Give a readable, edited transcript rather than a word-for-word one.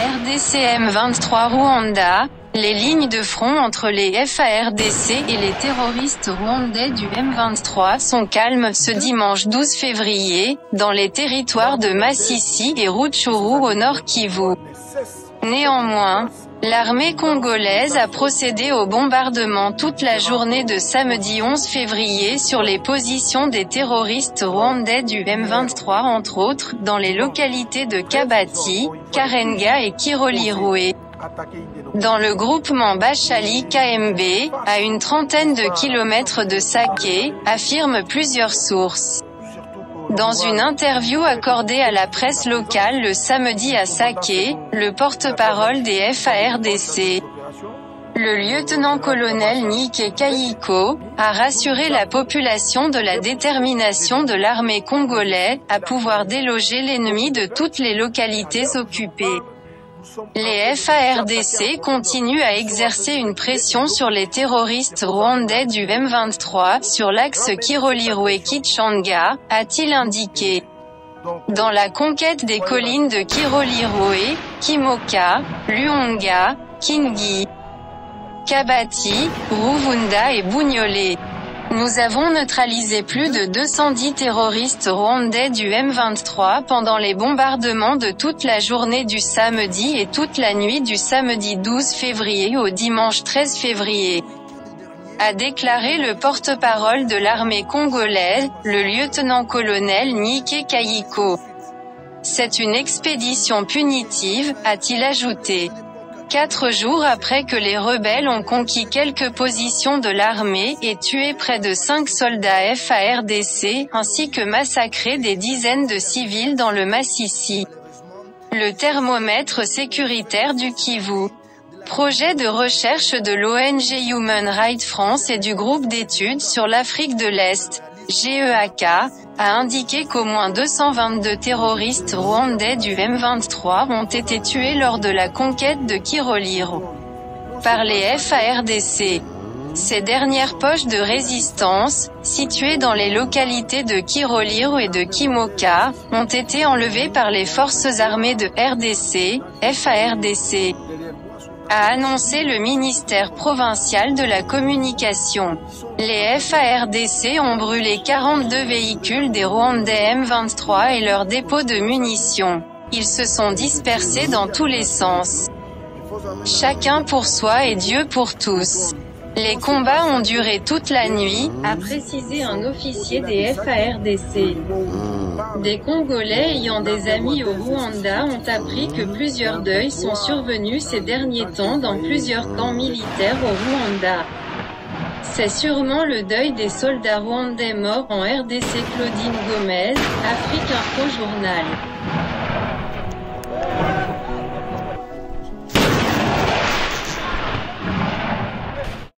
RDC M23 Rwanda, les lignes de front entre les FARDC et les terroristes rwandais du M23 sont calmes ce dimanche 12 février, dans les territoires de Masisi et Rutshuru au nord Kivu. Néanmoins, l'armée congolaise a procédé au bombardement toute la journée de samedi 11 février sur les positions des terroristes rwandais du M23 entre autres, dans les localités de Kabati, Karenga et Kirolirwe. Dans le groupement Bachali KMB, à une trentaine de kilomètres de Sake, affirment plusieurs sources. Dans une interview accordée à la presse locale le samedi à Sake, le porte-parole des FARDC, le lieutenant-colonel Nike Kayiko, a rassuré la population de la détermination de l'armée congolaise à pouvoir déloger l'ennemi de toutes les localités occupées. Les FARDC continuent à exercer une pression sur les terroristes rwandais du M23 sur l'axe Kirolirwe-Kichanga, a-t-il indiqué. Dans la conquête des collines de Kirolirwe, Kimoka, Luonga, Kingi, Kabati, Ruvunda et Bunyole, nous avons neutralisé plus de 210 terroristes rwandais du M23 pendant les bombardements de toute la journée du samedi et toute la nuit du samedi 12 février au dimanche 13 février. A déclaré le porte-parole de l'armée congolaise, le lieutenant-colonel Nike Kayiko. C'est une expédition punitive, a-t-il ajouté. 4 jours après que les rebelles ont conquis quelques positions de l'armée et tué près de 5 soldats FARDC, ainsi que massacré des dizaines de civils dans le Masisi. Le thermomètre sécuritaire du Kivu. Projet de recherche de l'ONG Human Rights France et du groupe d'études sur l'Afrique de l'Est, GEAK, a indiqué qu'au moins 222 terroristes rwandais du M23 ont été tués lors de la conquête de Kirolirwe par les FARDC. Ces dernières poches de résistance, situées dans les localités de Kirolirwe et de Kimoka, ont été enlevées par les forces armées de RDC, FARDC, a annoncé le ministère provincial de la communication. Les FARDC ont brûlé 42 véhicules des Rwandais M23 et leurs dépôts de munitions. Ils se sont dispersés dans tous les sens. Chacun pour soi et Dieu pour tous. Les combats ont duré toute la nuit, a précisé un officier des FARDC. Des Congolais ayant des amis au Rwanda ont appris que plusieurs deuils sont survenus ces derniers temps dans plusieurs camps militaires au Rwanda. C'est sûrement le deuil des soldats rwandais morts en RDC. Claudine Gomez, Afrique Info Journal.